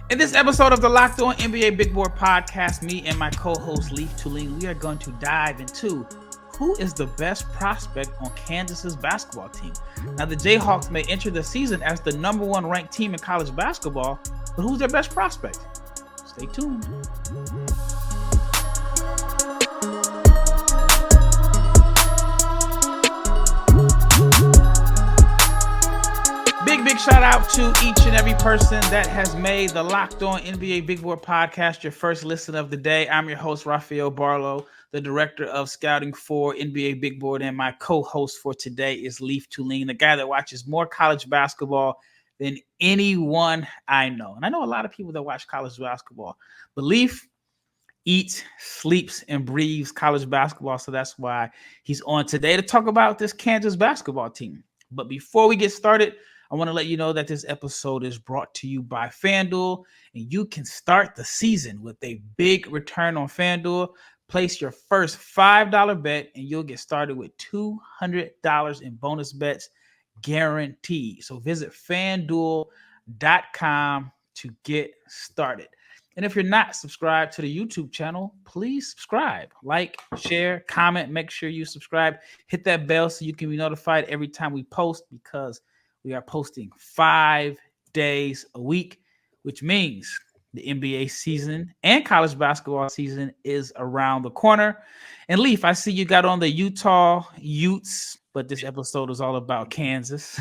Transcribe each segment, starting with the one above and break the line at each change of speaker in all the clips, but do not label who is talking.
In this episode of the Locked On NBA Big Board Podcast, me and my co-host Leif Thulin, we are going to dive into who is the best prospect on Kansas's basketball team. Now, the Jayhawks may enter the season as the number one ranked team in college basketball, but who's their best prospect? Stay tuned. Big shout out to each and every person that has made the Locked On NBA Big Board Podcast your first listen of the day. I'm your host, Rafael Barlowe, the director of scouting for NBA Big Board, and my co-host for today is Leif Thulin, the guy that watches more college basketball than anyone I know. And I know a lot of people that watch college basketball, but Leif eats, sleeps, and breathes college basketball, so that's why he's on today to talk about this Kansas basketball team. But before we get started, I want to let you know that this episode is brought to you by FanDuel, and you can start the season with a big return on FanDuel. Place your first $5 bet, and you'll get started with $200 in bonus bets guaranteed. So visit FanDuel.com to get started. And if you're not subscribed to the YouTube channel, please subscribe, like, share, comment. Make sure you subscribe. Hit that bell so you can be notified every time we post, because we are posting 5 days a week, which means the NBA season and college basketball season is around the corner. And Leif, I see you got on the Utah Utes, but this episode is all about Kansas.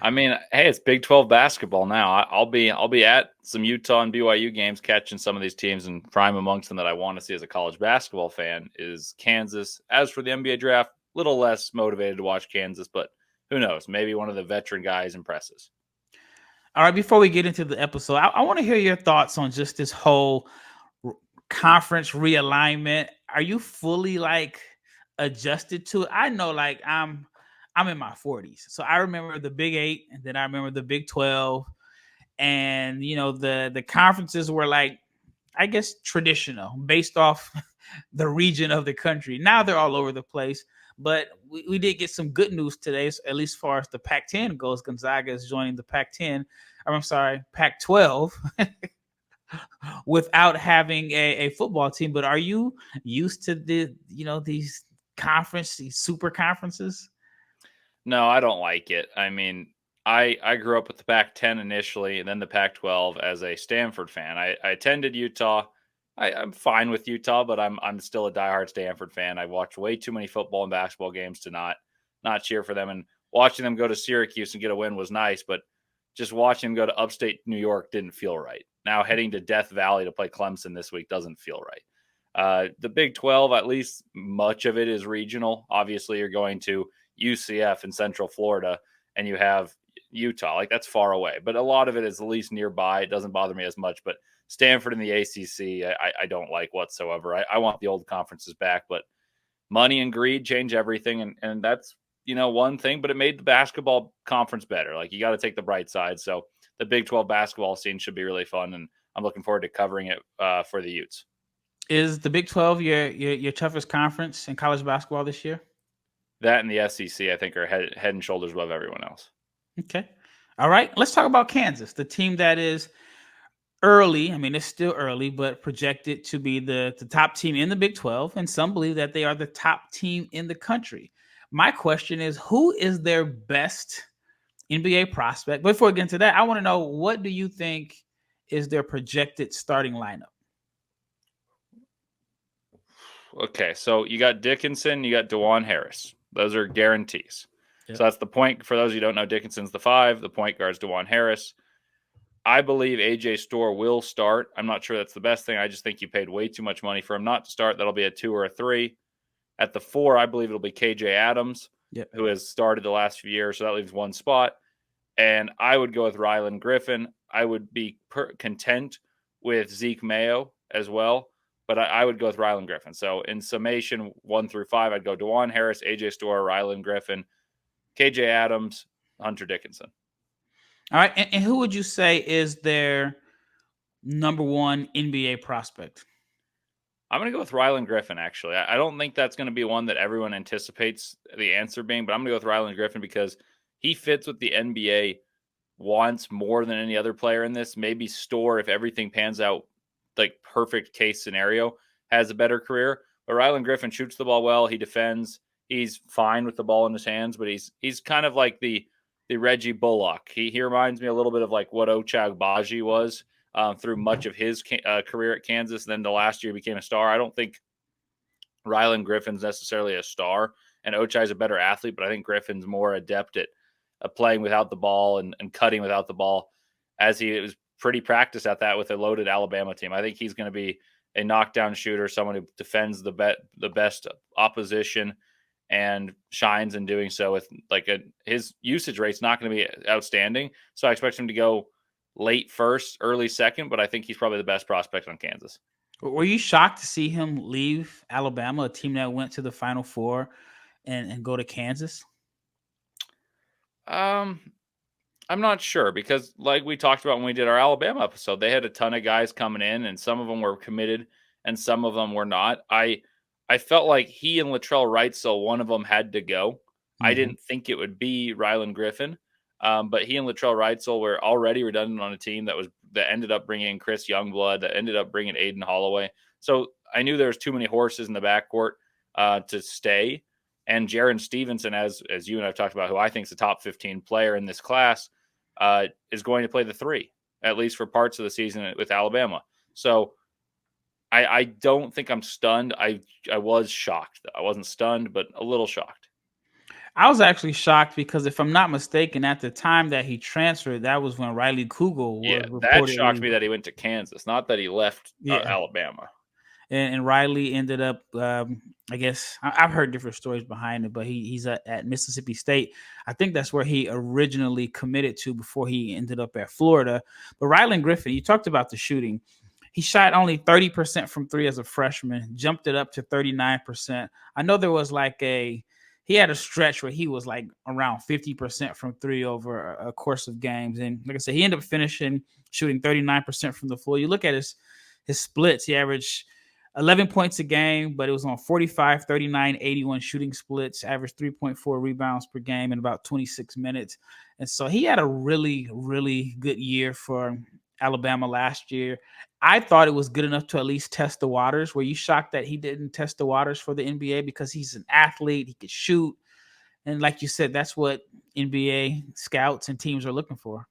I mean, hey, it's Big 12 basketball now. I'll be at some Utah and BYU games, catching some of these teams, and prime amongst them that I want to see as a college basketball fan is Kansas. As for the NBA draft, a little less motivated to watch Kansas, but who knows? Maybe one of the veteran guys impresses.
All right, before we get into the episode, I want to hear your thoughts on just this whole conference realignment. Are you fully adjusted to it? I know I'm in my 40s. So I remember the Big 8, and then I remember the Big 12. And the conferences were I guess traditional based off the region of the country. Now they're all over the place. But we did get some good news today, so at least as far as the Pac-10 goes. Gonzaga is joining the Pac-10. Pac-12 without having a football team. But are you used to these super conferences?
No, I don't like it. I mean, I grew up with the Pac-10 initially, and then the Pac-12 as a Stanford fan. I attended Utah. I'm fine with Utah, but I'm still a diehard Stanford fan. I watch way too many football and basketball games to not cheer for them. And watching them go to Syracuse and get a win was nice, but just watching them go to upstate New York didn't feel right. Now heading to Death Valley to play Clemson this week doesn't feel right. The Big 12, at least much of it is regional. Obviously, you're going to UCF in Central Florida, and you have Utah. That's far away. But a lot of it is at least nearby. It doesn't bother me as much, but Stanford and the ACC, I don't like whatsoever. I want the old conferences back, but money and greed change everything, and that's one thing. But it made the basketball conference better. You got to take the bright side. So the Big 12 basketball scene should be really fun, and I'm looking forward to covering it for the Utes.
Is the Big 12 your toughest conference in college basketball this year?
That and the SEC, I think, are head and shoulders above everyone else.
Okay, all right. Let's talk about Kansas, the team that is early. I mean, it's still early, but projected to be the top team in the Big 12, and some believe that they are the top team in the country. My question is, who is their best NBA prospect? Before we get into that, I want to know, what do you think is their projected starting lineup?
Okay, so you got Dickinson, you got Dajuan Harris. Those are guarantees. Yep. So that's the point. For those of you who don't know, Dickinson's the 5. The point guard's Dajuan Harris. I believe AJ Storr will start. I'm not sure that's the best thing. I just think you paid way too much money for him not to start. That'll be a 2 or a 3. At the 4, I believe it'll be KJ Adams, who has started the last few years. So that leaves one spot. And I would go with Rylan Griffen. I would be content with Zeke Mayo as well, but I would go with Rylan Griffen. So in summation, 1 through 5, I'd go Dajuan Harris, AJ Storr, Rylan Griffen, KJ Adams, Hunter Dickinson.
All right. And who would you say is their number one NBA prospect?
I'm going to go with Rylan Griffen, actually. I don't think that's going to be one that everyone anticipates the answer being, but I'm going to go with Rylan Griffen because he fits with the NBA wants more than any other player in this. Maybe Storr, if everything pans out like perfect case scenario, has a better career. But Rylan Griffen shoots the ball well. He defends. He's fine with the ball in his hands, but he's kind of like the Reggie Bullock. He reminds me a little bit of like what Ochai Agbaji was through much of his career at Kansas. Then the last year he became a star. I don't think Rylan Griffin's necessarily a star, and Ochai's a better athlete, but I think Griffin's more adept at playing without the ball and cutting without the ball, as he was pretty practiced at that with a loaded Alabama team. I think he's going to be a knockdown shooter, someone who defends the best opposition and shines in doing so. With his usage rate's not going to be outstanding, so I expect him to go late first, early second, but I think he's probably the best prospect on Kansas.
Were you shocked to see him leave Alabama, a team that went to the Final Four, and go to Kansas?
I'm not sure, because like we talked about when we did our Alabama episode, they had a ton of guys coming in, and some of them were committed and some of them were not. I felt like he and Latrell Wrightsell, one of them had to go. Mm-hmm. I didn't think it would be Rylan Griffen, but he and Latrell Wrightsell were already redundant on a team that ended up bringing Chris Youngblood, that ended up bringing Aiden Holloway. So I knew there was too many horses in the backcourt to stay. And Jaron Stevenson, as you and I've talked about, who I think is the top 15 player in this class, is going to play the 3, at least for parts of the season with Alabama. So I don't think I'm stunned. I was shocked. I wasn't stunned, but a little shocked.
I was actually shocked because, if I'm not mistaken, at the time that he transferred, that was when Riley Kugel was reported.
That shocked me that he went to Kansas, not that he left Alabama.
And Riley ended up, I guess, I've heard different stories behind it, but he's at Mississippi State. I think that's where he originally committed to before he ended up at Florida. But Rylan Griffen, you talked about the shooting. He shot only 30% from 3 as a freshman, jumped it up to 39%. I know there was he had a stretch where he was like around 50% from 3 over a course of games. And like I said, he ended up shooting 39% from the floor. You look at his splits, he averaged 11 points a game, but it was on 45, 39, 81 shooting splits, averaged 3.4 rebounds per game in about 26 minutes. And so he had a really, really good year for Alabama last year. I thought it was good enough to at least test the waters. Were you shocked that he didn't test the waters for the NBA? Because he's an athlete, he could shoot. And like you said, that's what NBA scouts and teams are looking for.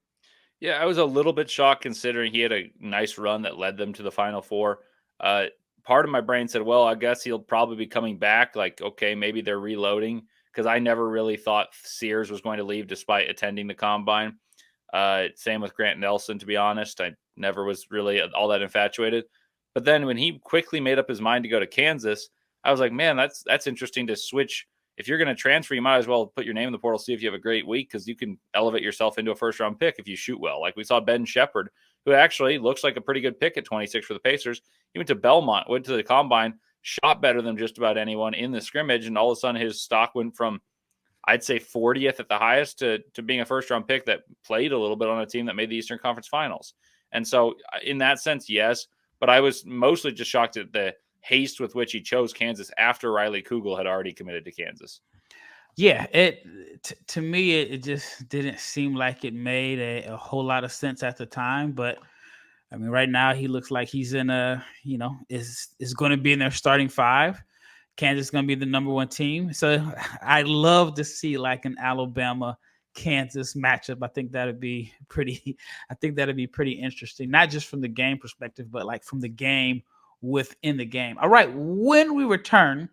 Yeah, I was a little bit shocked considering he had a nice run that led them to the Final Four. Part of my brain said, well, I guess he'll probably be coming back. Like, okay, maybe they're reloading, because I never really thought Sears was going to leave despite attending the Combine. Same with Grant Nelson, to be honest. I never was really all that infatuated. But then when he quickly made up his mind to go to Kansas, I was like, man, that's interesting to switch. If you're going to transfer, you might as well put your name in the portal, see if you have a great week, because you can elevate yourself into a first-round pick if you shoot well. Like we saw Ben Shepherd, who actually looks like a pretty good pick at 26 for the Pacers. He went to Belmont, went to the Combine, shot better than just about anyone in the scrimmage, and all of a sudden his stock went from, I'd say, 40th at the highest to being a first-round pick that played a little bit on a team that made the Eastern Conference Finals. And so in that sense, yes, but I was mostly just shocked at the haste with which he chose Kansas after Riley Kugel had already committed to Kansas.
Yeah, to me, it just didn't seem like it made a whole lot of sense at the time. But I mean, right now he looks like he's in is going to be in their starting 5. Kansas is going to be the number 1 team. So I'd love to see like an Alabama Kansas matchup. I think that'd be pretty interesting, not just from the game perspective, but like from the game within the game. All right. When we return,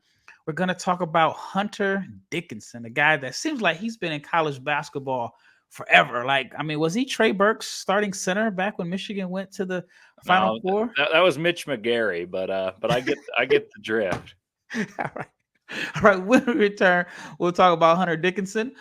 we're going to talk about Hunter Dickinson, a guy that seems like he's been in college basketball forever. Like, I mean, was he Trey Burke's starting center back when Michigan went to the Final Four?
That was Mitch McGarry, but I get the drift.
All right. When we return, we'll talk about Hunter Dickinson.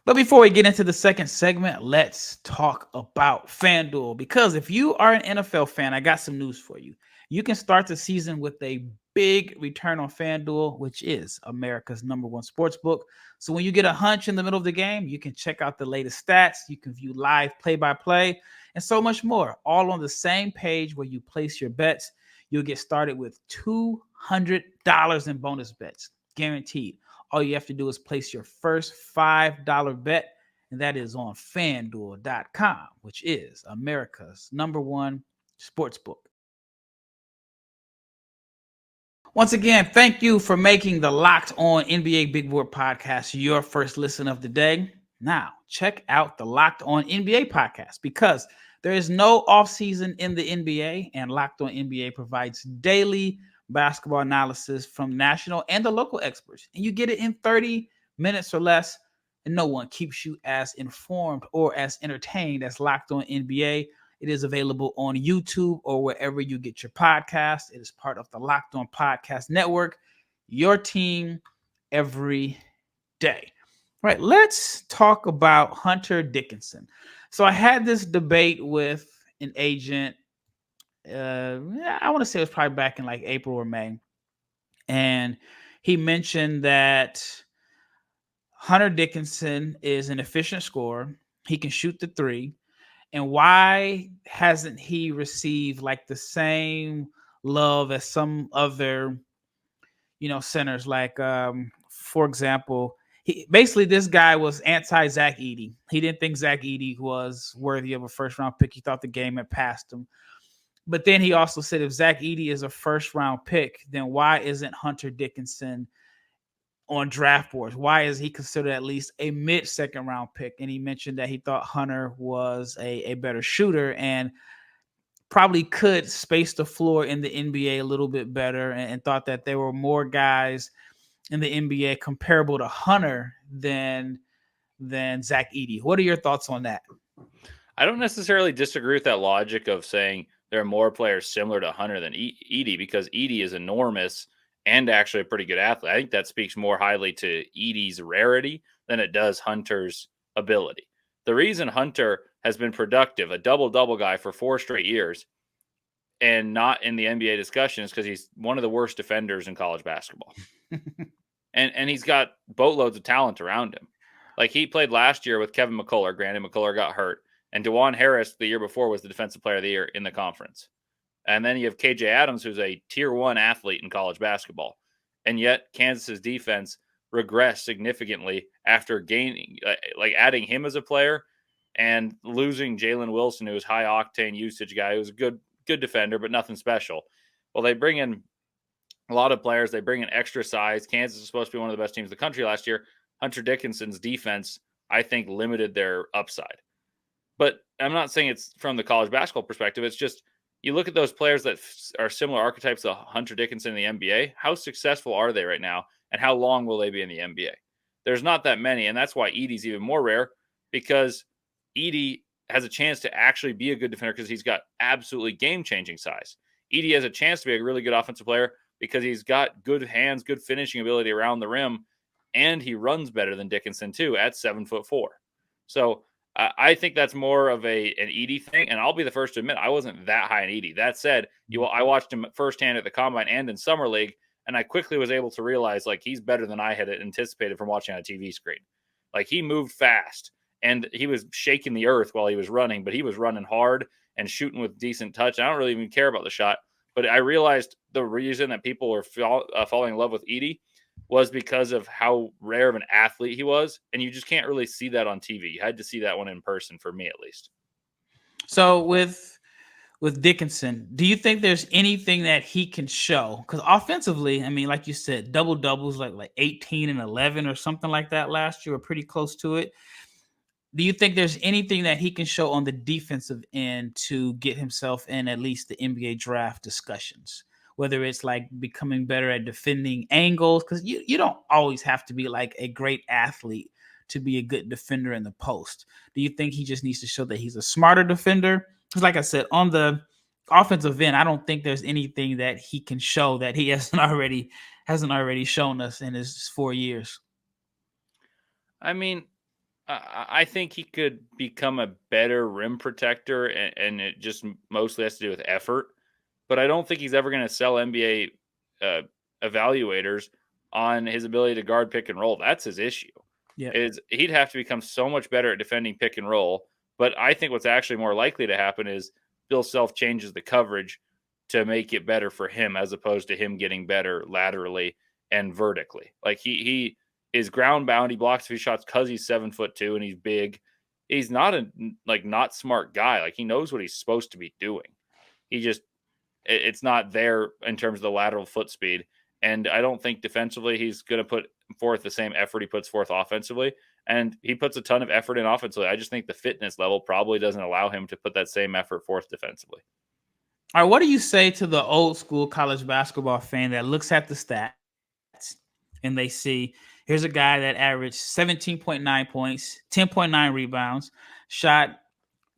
But before we get into the second segment, let's talk about FanDuel. Because if you are an NFL fan, I got some news for you. You can start the season with a big return on FanDuel, which is America's #1 sports book. So when you get a hunch in the middle of the game, you can check out the latest stats. You can view live play-by-play and so much more, all on the same page where you place your bets. You'll get started with $200 in bonus bets, guaranteed. All you have to do is place your first $5 bet, and that is on FanDuel.com, which is America's #1 sportsbook. Once again, thank you for making the Locked On NBA Big Board podcast your first listen of the day. Now, check out the Locked On NBA podcast because there is no offseason in the NBA, and Locked On NBA provides daily basketball analysis from national and the local experts. And you get it in 30 minutes or less, and no one keeps you as informed or as entertained as Locked On NBA. It is available on YouTube or wherever you get your podcast. It is part of the Locked On Podcast Network, your team every day. All right, let's talk about Hunter Dickinson. So I had this debate with an agent. I want to say it was probably back in like April or May. And he mentioned that Hunter Dickinson is an efficient scorer. He can shoot the three. And why hasn't he received like the same love as some other, centers? Like, for example, this guy was anti Zach Edey. He didn't think Zach Edey was worthy of a first round pick. He thought the game had passed him. But then he also said, if Zach Edey is a first round pick, then why isn't Hunter Dickinson on draft boards? Why is he considered at least a mid-second round pick? And he mentioned that he thought Hunter was a better shooter and probably could space the floor in the NBA a little bit better, and thought that there were more guys in the NBA comparable to Hunter than Zach Edey. What are your thoughts on that?
I don't necessarily disagree with that logic of saying there are more players similar to Hunter than Edey, because Edey is enormous and actually a pretty good athlete. I think that speaks more highly to Edey's rarity than it does Hunter's ability. The reason Hunter has been productive, a double-double guy for 4 straight years, and not in the NBA discussion is because he's one of the worst defenders in college basketball. and he's got boatloads of talent around him. Like, he played last year with Kevin McCullough. Granted, McCullough got hurt. And Dajuan Harris the year before was the defensive player of the year in the conference. And then you have KJ Adams, who's a tier 1 athlete in college basketball. And yet Kansas's defense regressed significantly after adding him as a player and losing Jalen Wilson, who was high octane usage guy, who was a good defender, but nothing special. Well, they bring in a lot of players. They bring in extra size. Kansas is supposed to be one of the best teams in the country last year. Hunter Dickinson's defense, I think, limited their upside. But I'm not saying it's from the college basketball perspective. It's just, you look at those players that are similar archetypes to Hunter Dickinson in the NBA. How successful are they right now? And how long will they be in the NBA? There's not that many. And that's why Edey's even more rare, because Edey has a chance to actually be a good defender because he's got absolutely game-changing size. Edey has a chance to be a really good offensive player because he's got good hands, good finishing ability around the rim, and he runs better than Dickinson too at 7'4". So I think that's more of an Edey thing, and I'll be the first to admit I wasn't that high in Edey. That said, I watched him firsthand at the Combine and in Summer League, and I quickly was able to realize, like, he's better than I had anticipated from watching on a TV screen. Like, he moved fast, and he was shaking the earth while he was running, but he was running hard and shooting with decent touch. I don't really even care about the shot, but I realized the reason that people were falling in love with Edey was because of how rare of an athlete he was. And you just can't really see that on TV. You had to see that one in person, for me at least.
So with Dickinson, do you think there's anything that he can show? Because offensively, I mean, like you said, double doubles like 18 and 11 or something like that last year, or pretty close to it. Do you think there's anything that he can show on the defensive end to get himself in at least the NBA draft discussions? Whether it's like becoming better at defending angles, because you don't always have to be like a great athlete to be a good defender in the post. Do you think he just needs to show that he's a smarter defender? Because like I said, on the offensive end, I don't think there's anything that he can show that he hasn't already shown us in his 4 years.
I mean, I think he could become a better rim protector, and it just mostly has to do with effort. But I don't think he's ever going to sell NBA evaluators on his ability to guard pick and roll. That's his issue.
Yeah,
he'd have to become so much better at defending pick and roll. But I think what's actually more likely to happen is Bill Self changes the coverage to make it better for him, as opposed to him getting better laterally and vertically. Like he is ground bound. He blocks a few shots because he's 7'2" and he's big. He's not a not smart guy. Like, he knows what he's supposed to be doing. He just it's not there in terms of the lateral foot speed. And I don't think defensively he's going to put forth the same effort he puts forth offensively. And he puts a ton of effort in offensively. I just think the fitness level probably doesn't allow him to put that same effort forth defensively.
All right, what do you say to the old school college basketball fan that looks at the stats and they see here's a guy that averaged 17.9 points, 10.9 rebounds, shot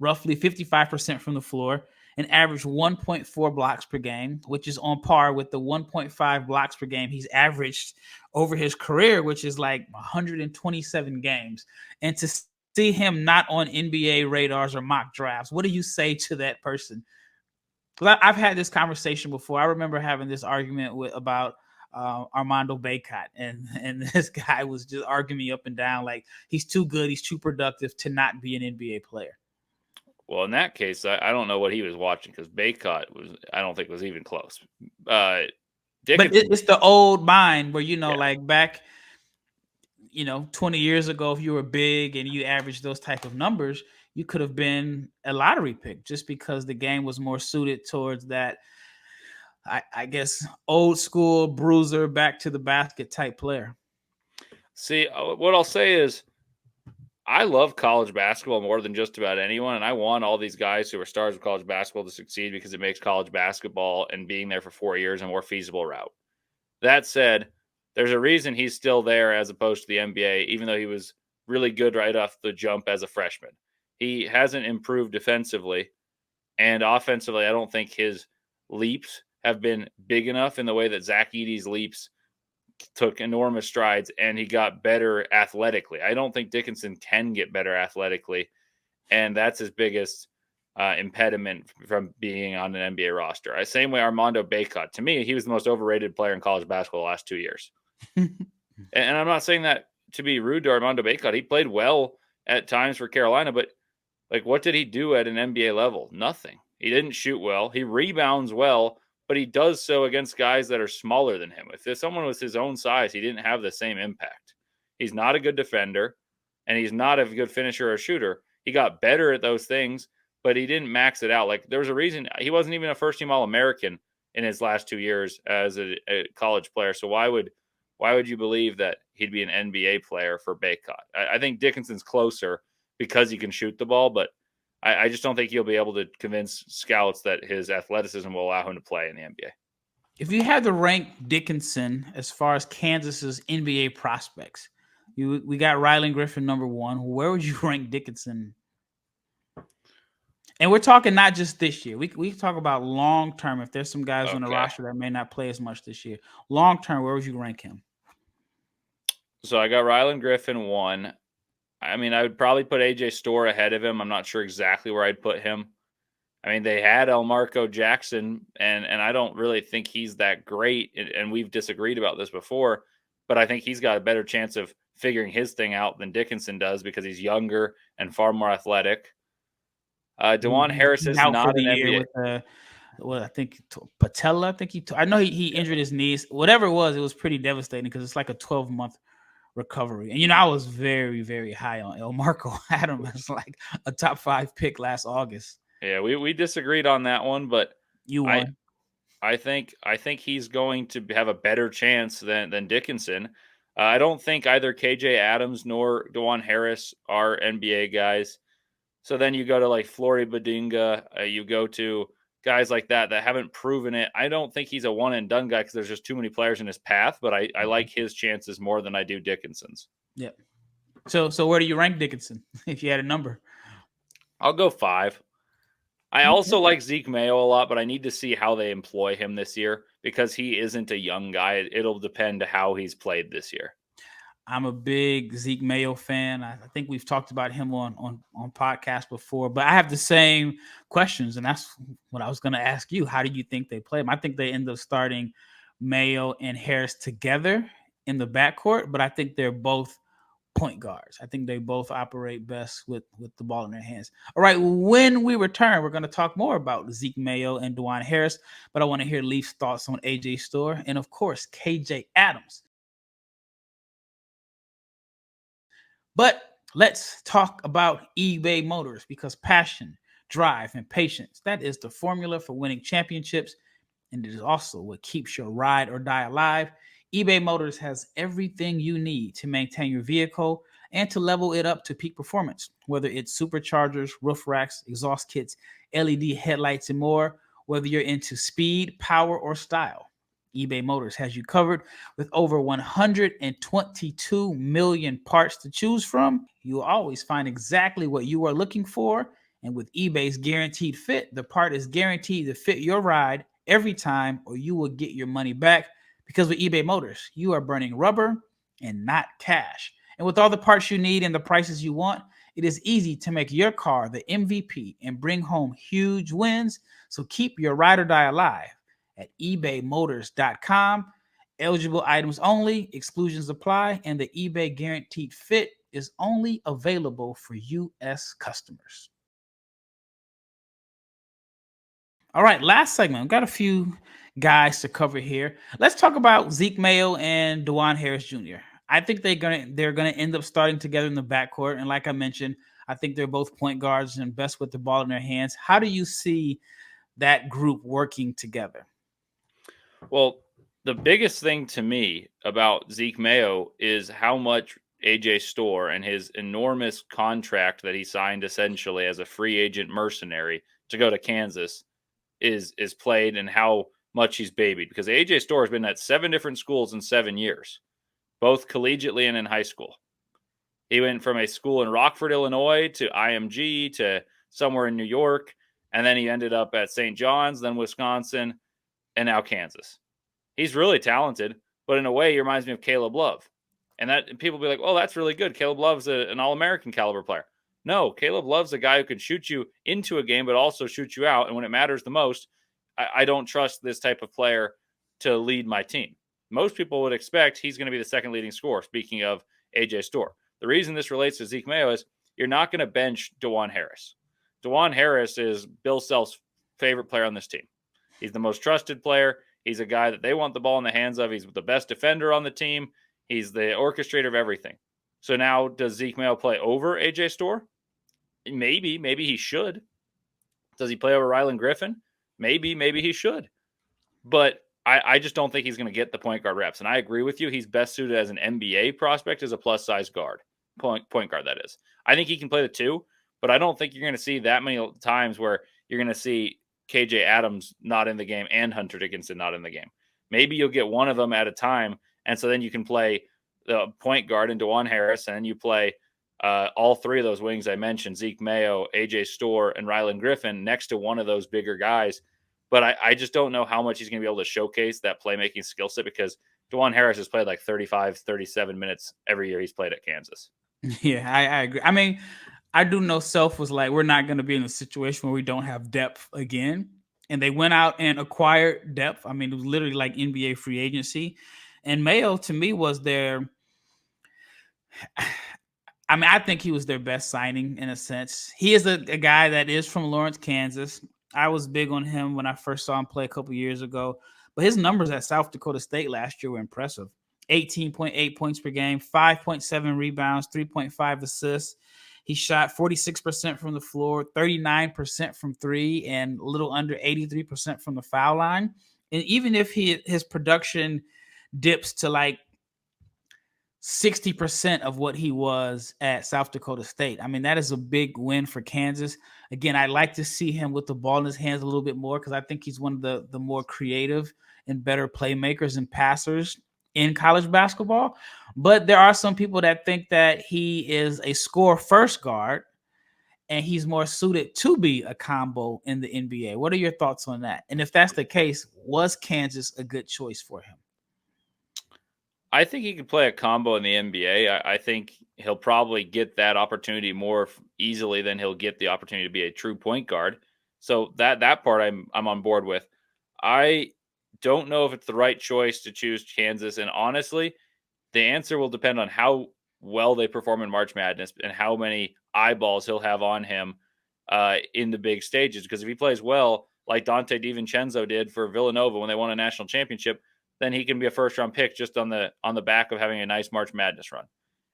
roughly 55% from the floor, and averaged 1.4 blocks per game, which is on par with the 1.5 blocks per game he's averaged over his career, which is like 127 games. And to see him not on NBA radars or mock drafts, what do you say to that person? I've had this conversation before. I remember having this argument about Armando Bacot, and this guy was just arguing me up and down like he's too good, he's too productive to not be an NBA player.
Well, in that case, I don't know what he was watching, because Bacot I don't think was even close.
But it's the old mind where, like back, 20 years ago, if you were big and you averaged those type of numbers, you could have been a lottery pick just because the game was more suited towards that, I guess, old school bruiser, back to the basket type player.
See, what I'll say is I love college basketball more than just about anyone, and I want all these guys who are stars of college basketball to succeed because it makes college basketball and being there for 4 years a more feasible route. That said, there's a reason he's still there as opposed to the NBA, even though he was really good right off the jump as a freshman. He hasn't improved defensively, and offensively, I don't think his leaps have been big enough in the way that Zach Edey's leaps took enormous strides, and he got better athletically. I don't think Dickinson can get better athletically, and that's his biggest impediment from being on an NBA roster. Same way Armando Bacot. To me, he was the most overrated player in college basketball the last 2 years. And I'm not saying that to be rude to Armando Bacot. He played well at times for Carolina, but like, what did he do at an NBA level? Nothing. He didn't shoot well. He rebounds well, but he does so against guys that are smaller than him. If someone was his own size, he didn't have the same impact. He's not a good defender, and he's not a good finisher or shooter. He got better at those things, but he didn't max it out. Like, there was a reason he wasn't even a first-team All-American in his last 2 years as a college player. So why would you believe that he'd be an NBA player for Bacot? I think Dickinson's closer because he can shoot the ball, but I just don't think he'll be able to convince scouts that his athleticism will allow him to play in the NBA.
If you had to rank Dickinson as far as Kansas's NBA prospects, we got Rylan Griffen number 1. Where would you rank Dickinson? And we're talking not just this year. We talk about long term. If there's some guys on the roster that may not play as much this year, long term, where would you rank him?
So I got Rylan Griffen 1. I mean, I would probably put AJ Storr ahead of him. I'm not sure exactly where I'd put him. I mean, they had Elmarco Jackson, and I don't really think he's that great, and we've disagreed about this before, but I think he's got a better chance of figuring his thing out than Dickinson does because he's younger and far more athletic. Dajuan Harris is not an NBA.
I think patella. I know he injured his knees. Whatever it was pretty devastating because it's like a 12-month recovery. And I was very, very high on Elmarco. I had him as like a top 5 pick last August.
Yeah, we disagreed on that one, but
you won.
I think he's going to have a better chance than Dickinson. I don't think either KJ Adams nor Dajuan Harris are NBA guys. So then you go to like Flory Badinga, you go to guys like that haven't proven it. I don't think he's a one and done guy because there's just too many players in his path, but I like his chances more than I do Dickinson's.
Yeah. So where do you rank Dickinson if you had a number?
I'll go 5. I also like Zeke Mayo a lot, but I need to see how they employ him this year because he isn't a young guy. It'll depend how he's played this year.
I'm a big Zeke Mayo fan. I think we've talked about him on podcasts before, but I have the same questions, and that's what I was going to ask you. How do you think they play him? I think they end up starting Mayo and Harris together in the backcourt, but I think they're both point guards. I think they both operate best with the ball in their hands. All right, when we return, we're going to talk more about Zeke Mayo and Dajuan Harris, but I want to hear Leif's thoughts on AJ Storr and, of course, KJ Adams. But let's talk about eBay Motors, because passion, drive, and patience, that is the formula for winning championships, and it is also what keeps your ride or die alive. eBay Motors has everything you need to maintain your vehicle and to level it up to peak performance, whether it's superchargers, roof racks, exhaust kits, LED headlights, and more. Whether you're into speed, power, or style, eBay Motors has you covered. With over 122 million parts to choose from, you'll always find exactly what you are looking for. And with eBay's guaranteed fit, the part is guaranteed to fit your ride every time, or you will get your money back. Because with eBay Motors, you are burning rubber and not cash. And with all the parts you need and the prices you want, it is easy to make your car the MVP and bring home huge wins. So keep your ride or die alive at ebaymotors.com. Eligible items only, exclusions apply, and the eBay guaranteed fit is only available for U.S. customers. All right, last segment. We've got a few guys to cover here. Let's talk about Zeke Mayo and Dajuan Harris Jr. I think they're gonna end up starting together in the backcourt, and like I mentioned, I think they're both point guards and best with the ball in their hands. How do you see that group working together?
Well, the biggest thing to me about Zeke Mayo is how much AJ Storr and his enormous contract that he signed essentially as a free agent mercenary to go to Kansas is played, and how much he's babied, because AJ Storr has been at 7 different schools in 7 years, both collegiately and in high school. He went from a school in Rockford, Illinois to IMG to somewhere in New York, and then he ended up at St. John's, then Wisconsin, and now Kansas. He's really talented, but in a way he reminds me of Caleb Love. And people be like, "Oh, that's really good. Caleb Love's an All-American caliber player." No, Caleb Love's a guy who can shoot you into a game, but also shoot you out. And when it matters the most, I don't trust this type of player to lead my team. Most people would expect he's going to be the second leading scorer, speaking of AJ Storr. The reason this relates to Zeke Mayo is you're not going to bench Dajuan Harris. Dajuan Harris is Bill Self's favorite player on this team. He's the most trusted player. He's a guy that they want the ball in the hands of. He's the best defender on the team. He's the orchestrator of everything. So now, does Zeke Mayo play over AJ Storr? Maybe he should. Does he play over Rylan Griffen? Maybe he should. But I just don't think he's going to get the point guard reps. And I agree with you. He's best suited as an NBA prospect, as a plus size guard, point guard, that is. I think he can play the 2, but I don't think you're going to see that many times where you're going to see KJ Adams not in the game and Hunter Dickinson not in the game. Maybe you'll get one of them at a time, and so then you can play the point guard and Dajuan Harris, and then you play all 3 of those wings I mentioned, Zeke Mayo, AJ Storr, and Rylan Griffen, next to one of those bigger guys. But I just don't know how much he's going to be able to showcase that playmaking skill set, because Dajuan Harris has played like 35, 37 minutes every year he's played at Kansas.
Yeah, I agree. I mean, I do know Self was like, we're not going to be in a situation where we don't have depth again. And they went out and acquired depth. I mean, it was literally like NBA free agency. And Mayo, to me, was their... I mean, I think he was their best signing in a sense. He is a guy that is from Lawrence, Kansas. I was big on him when I first saw him play a couple years ago. But his numbers at South Dakota State last year were impressive. 18.8 points per game, 5.7 rebounds, 3.5 assists. He shot 46% from the floor, 39% from 3, and a little under 83% from the foul line. And even if his production dips to like 60% of what he was at South Dakota State, I mean, that is a big win for Kansas. Again, I'd like to see him with the ball in his hands a little bit more, because I think he's one of the more creative and better playmakers and passers in college basketball. But there are some people that think that he is a score first guard and he's more suited to be a combo in the NBA. What are your thoughts on that? And if that's the case, was Kansas a good choice for him?
I think he could play a combo in the NBA. I think he'll probably get that opportunity more easily than he'll get the opportunity to be a true point guard. So that part I'm on board with. I don't know if it's the right choice to choose Kansas. And honestly, the answer will depend on how well they perform in March Madness and how many eyeballs he'll have on him in the big stages. Because if he plays well, like Dante DiVincenzo did for Villanova when they won a national championship, then he can be a first-round pick just on the back of having a nice March Madness run.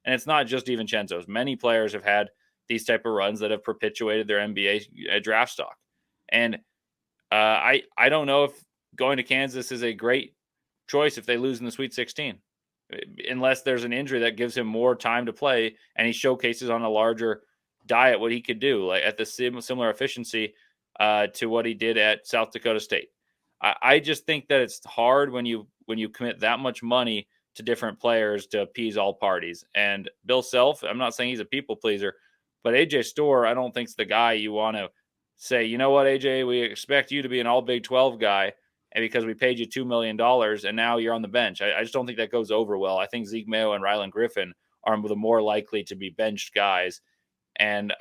And it's not just DiVincenzo's. Many players have had these type of runs that have perpetuated their NBA draft stock. And I don't know if going to Kansas is a great choice if they lose in the Sweet 16, unless there's an injury that gives him more time to play and he showcases on a larger diet what he could do, like at the similar efficiency to what he did at South Dakota State. I just think that it's hard when you commit that much money to different players to appease all parties. And Bill Self, I'm not saying he's a people pleaser, but AJ Storr, I don't think is the guy you want to say, you know what, AJ, we expect you to be an all Big 12 guy, and because we paid you $2 million and now you're on the bench. I just don't think that goes over well. I think Zeke Mayo and Rylan Griffen are the more likely to be benched guys. And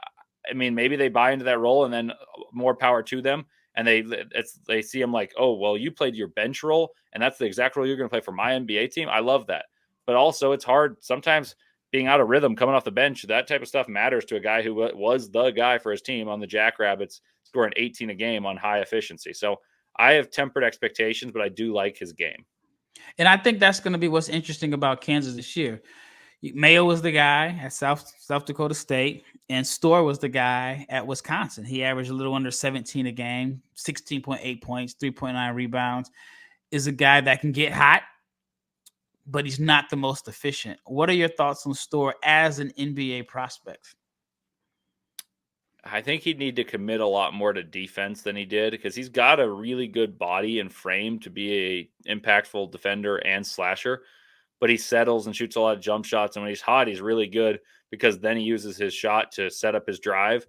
I mean, maybe they buy into that role and then more power to them. And they see him like, oh, well, you played your bench role and that's the exact role you're going to play for my NBA team. I love that. But also it's hard sometimes being out of rhythm, coming off the bench. That type of stuff matters to a guy who was the guy for his team on the Jackrabbits, scoring 18 a game on high efficiency. So I have tempered expectations, but I do like his game.
And I think that's going to be what's interesting about Kansas this year. Mayo was the guy at South Dakota State, and Storr was the guy at Wisconsin. He averaged a little under 17 a game, 16.8 points, 3.9 rebounds. Is a guy that can get hot, but he's not the most efficient. What are your thoughts on Storr as an NBA prospect?
I think he'd need to commit a lot more to defense than he did because he's got a really good body and frame to be a impactful defender and slasher, but he settles and shoots a lot of jump shots. And when he's hot, he's really good because then he uses his shot to set up his drive.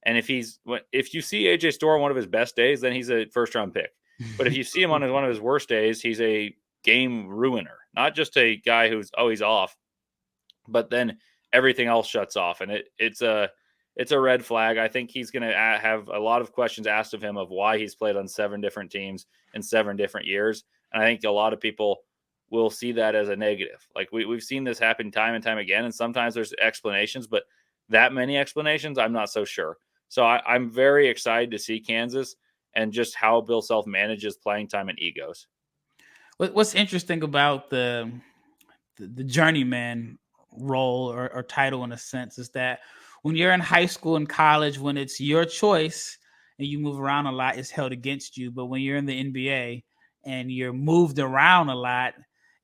And if you see AJ Storr on one of his best days, then he's a first round pick. But if you see him on one of his worst days, he's a game ruiner, not just a guy who's always off, but then everything else shuts off. And it's a red flag. I think he's going to have a lot of questions asked of him of why he's played on 7 different teams in 7 different years. And I think a lot of people will see that as a negative. Like we've seen this happen time and time again. And sometimes there's explanations, but that many explanations, I'm not so sure. So I'm very excited to see Kansas and just how Bill Self manages playing time and egos.
What's interesting about the journeyman role or title in a sense is that when you're in high school and college, when it's your choice and you move around a lot, it's held against you. But when you're in the NBA and you're moved around a lot,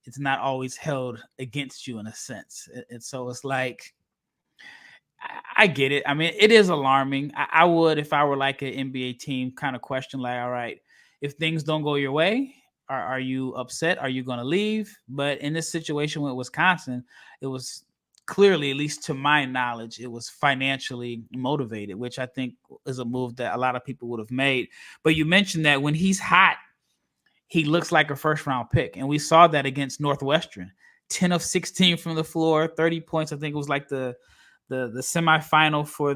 it's not always held against you in a sense. And so it's like, I get it. I mean, it is alarming. I would, if I were like an NBA team, kind of question like, all right, if things don't go your way, are you upset? Are you going to leave? But in this situation with Wisconsin, it was clearly, at least to my knowledge, it was financially motivated, which I think is a move that a lot of people would have made. But you mentioned that when he's hot, he looks like a first round pick. And we saw that against Northwestern, 10 of 16 from the floor, 30 points. I think it was like the semifinal for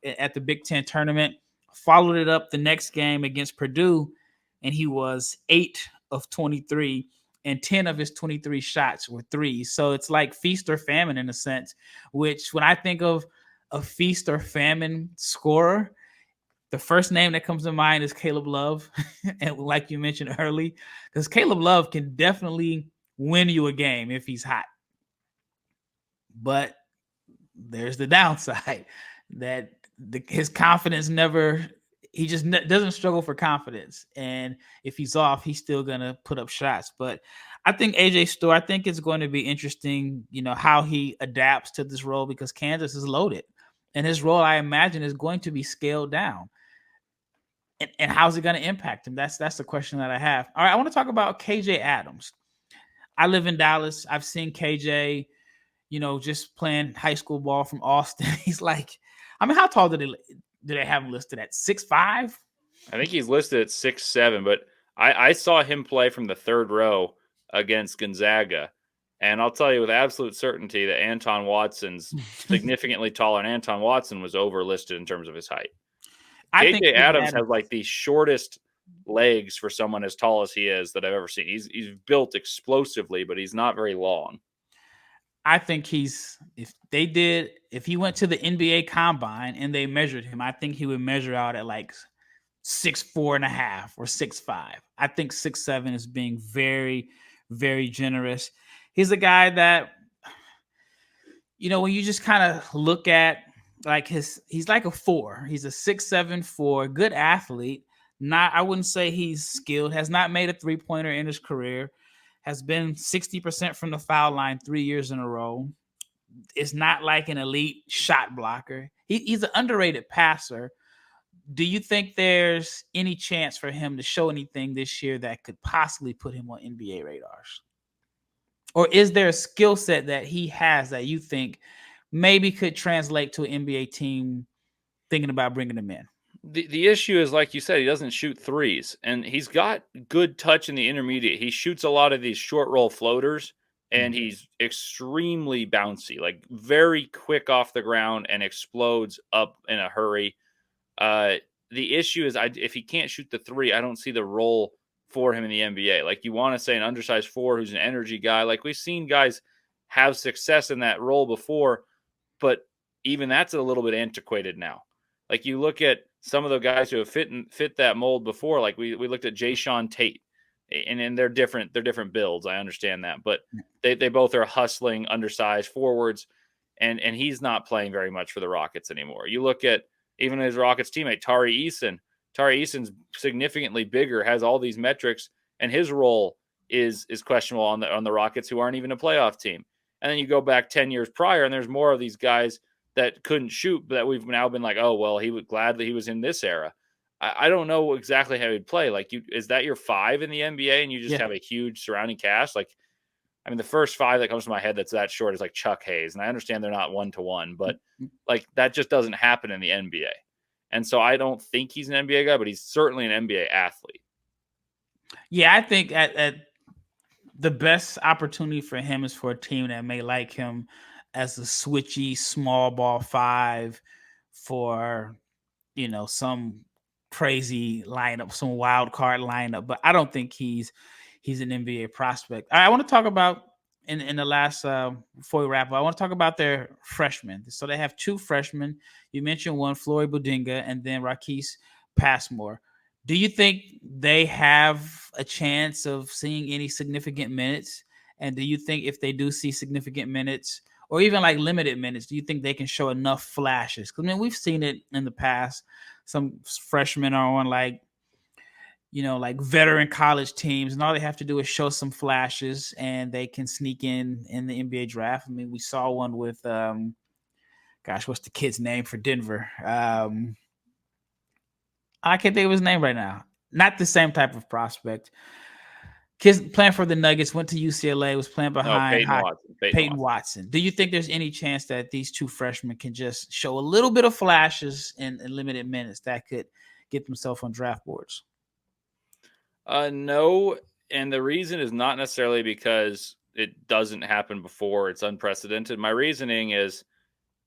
at the Big Ten tournament. Followed it up the next game against Purdue, and he was 8 of 23, and 10 of his 23 shots were threes. So it's like feast or famine in a sense, which when I think of a feast or famine scorer, the first name that comes to mind is Caleb Love. And like you mentioned early, because Caleb Love can definitely win you a game if he's hot. But there's the downside that his confidence he just doesn't struggle for confidence. And if he's off, he's still going to put up shots. But I think AJ Storr, I think it's going to be interesting, how he adapts to this role because Kansas is loaded. And his role, I imagine, is going to be scaled down. And how's it going to impact him? That's the question that I have. All right, I want to talk about KJ Adams. I live in Dallas. I've seen KJ, just playing high school ball from Austin. He's like, how tall do they have him listed at? 6'5"?
I think he's listed at 6'7", but I saw him play from the third row against Gonzaga. And I'll tell you with absolute certainty that Anton Watson's significantly taller, and Anton Watson was overlisted in terms of his height. KJ Adams has like the shortest legs for someone as tall as he is that I've ever seen. He's built explosively, but he's not very long.
I think if he went to the NBA combine and they measured him, I think he would measure out at like 6'4.5" or 6'5". I think 6'7" is being very, very generous. He's a guy that when you just kind of look at like he's like a 4. He's a 6'7" 4, good athlete. Not, I wouldn't say he's skilled. Has not made a 3-pointer in his career. Has been 60% from the foul line 3 years in a row. It's not like an elite shot blocker. He's an underrated passer. Do you think there's any chance for him to show anything this year that could possibly put him on NBA radars? Or is there a skill set that he has that you think maybe could translate to an NBA team thinking about bringing him in?
The issue is, like you said, he doesn't shoot threes, and he's got good touch in the intermediate. He shoots a lot of these short roll floaters, and he's extremely bouncy, like very quick off the ground and explodes up in a hurry. The issue is, if he can't shoot the three, I don't see the role for him in the NBA. Like, you want to say an undersized 4 who's an energy guy. Like, we've seen guys have success in that role before, but even that's a little bit antiquated now. Like, you look at some of the guys who have fit that mold before. Like, we looked at Jayshawn Tate, and they're different builds. I understand that, but they both are hustling, undersized forwards, and he's not playing very much for the Rockets anymore. You look at even his Rockets teammate Tari Eason. Tari Eason's significantly bigger, has all these metrics, and his role is questionable on the Rockets, who aren't even a playoff team. And then you go back 10 years prior, and there's more of these guys that couldn't shoot, but that we've now been like, oh, well, he would gladly he was in this era. I don't know exactly how he'd play. Like, is that your 5 in the NBA, and you just have a huge surrounding cast? Like, I mean, the first 5 that comes to my head that's that short is like Chuck Hayes, and I understand they're not 1-to-1, but like, that just doesn't happen in the NBA. And so I don't think he's an NBA guy, but he's certainly an NBA athlete.
Yeah, I think at the best opportunity for him is for a team that may like him as a switchy small ball 5 for, some crazy lineup, some wild card lineup. But I don't think he's an NBA prospect. I want to talk about in the last before we wrap up, I want to talk about their freshmen. So they have 2 freshmen. You mentioned one, Flory Budinga, and then Rakis Passmore. Do you think they have a chance of seeing any significant minutes? And do you think if they do see significant minutes, or even like limited minutes, do you think they can show enough flashes? Because, I mean, we've seen it in the past. Some freshmen are on like veteran college teams, and all they have to do is show some flashes, and they can sneak in the NBA draft. I mean, we saw one with, what's the kid's name for Denver? I can't think of his name right now. Not the same type of prospect. Kids playing for the Nuggets, went to UCLA, was playing behind Peyton Watson. Do you think there's any chance that these 2 freshmen can just show a little bit of flashes in limited minutes that could get themselves on draft boards?
No, and the reason is not necessarily because it doesn't happen before. It's unprecedented. My reasoning is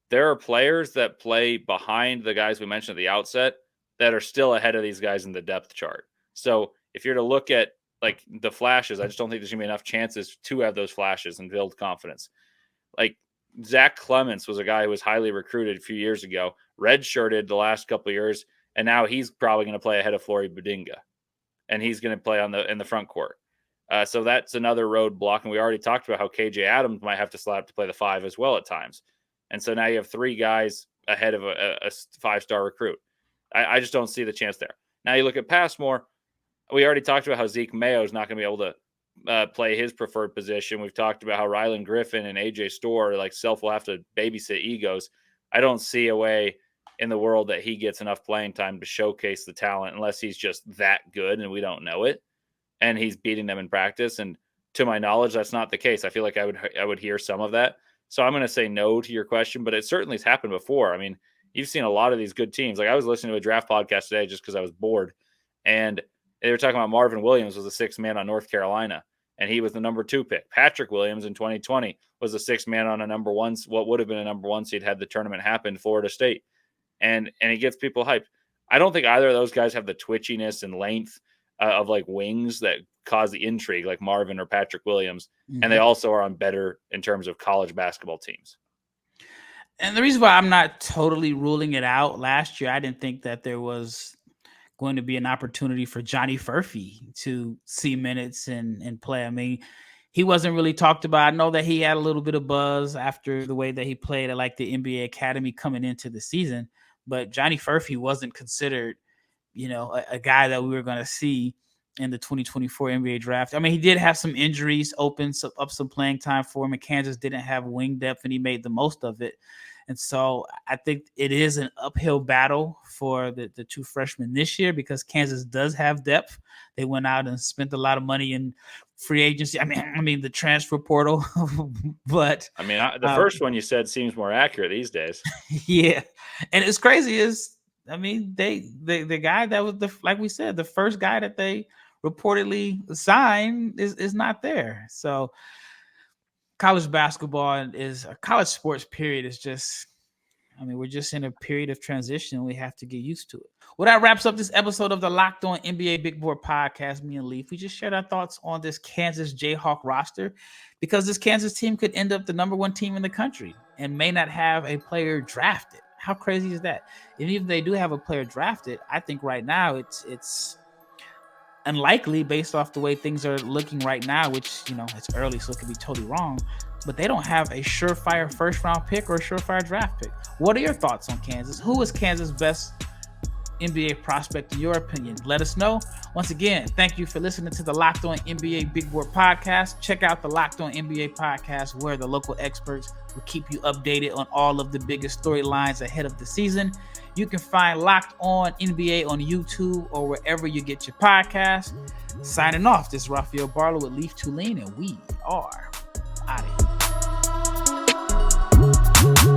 there are players that play behind the guys we mentioned at the outset that are still ahead of these guys in the depth chart. So if you're to look at like the flashes, I just don't think there's gonna be enough chances to have those flashes and build confidence. Like, Zach Clements was a guy who was highly recruited a few years ago, redshirted the last couple of years, and now he's probably going to play ahead of Flory Budinga, and he's going to play in the front court. So that's another roadblock. And we already talked about how KJ Adams might have to slap to play the 5 as well at times. And so now you have 3 guys ahead of a 5-star recruit. I just don't see the chance there. Now you look at Passmore. We already talked about how Zeke Mayo is not going to be able to play his preferred position. We've talked about how Rylan Griffen and AJ Storr, like, will have to babysit egos. I don't see a way in the world that he gets enough playing time to showcase the talent unless he's just that good and we don't know it. And he's beating them in practice. And to my knowledge, that's not the case. I feel like I would hear some of that. So I'm going to say no to your question, but it certainly has happened before. I mean, you've seen a lot of these good teams. Like, I was listening to a draft podcast today just because I was bored, and they were talking about Marvin Williams was the 6th man on North Carolina, and he was the number 2 pick. Patrick Williams in 2020 was the 6th man on a number 1, what would have been a number 1 seed had the tournament happened, Florida State. And it gets people hyped. I don't think either of those guys have the twitchiness and length of like wings that cause the intrigue like Marvin or Patrick Williams. Mm-hmm. And they also are on better in terms of college basketball teams.
And the reason why I'm not totally ruling it out, last year I didn't think that there was going to be an opportunity for Johnny Furphy to see minutes and play. I mean, he wasn't really talked about. I know that he had a little bit of buzz after the way that he played at like the NBA Academy coming into the season, but Johnny Furphy wasn't considered, a guy that we were going to see in the 2024 NBA draft. I mean, he did have some injuries open up some playing time for him, and Kansas didn't have wing depth, and he made the most of it. And so I think it is an uphill battle for the two freshmen this year because Kansas does have depth. They went out and spent a lot of money in free agency. I mean the transfer portal. But
the first one you said seems more accurate these days.
Yeah, and it's crazy is the guy that was like we said, the first guy that they reportedly signed is not there. So college basketball college sports period is just, we're just in a period of transition. We have to get used to it. Well, that wraps up this episode of the Locked On NBA Big Board podcast. Me and Leif, we just shared our thoughts on this Kansas Jayhawk roster because this Kansas team could end up the number one team in the country and may not have a player drafted. How crazy is that? And even if they do have a player drafted, I think right now it's unlikely based off the way things are looking right now, which, it's early, so it could be totally wrong, but they don't have a surefire first round pick or a surefire draft pick. What are your thoughts on Kansas? Who is Kansas' best NBA prospect in your opinion? Let us know. Once again, thank you for listening to the Locked On NBA Big Board podcast. Check out the Locked On NBA podcast, where the local experts will keep you updated on all of the biggest storylines ahead of the season. You can find Locked On NBA on YouTube or wherever you get your podcast. Signing off, this is Rafael Barlowe with Leif Thulin, and we are out of here.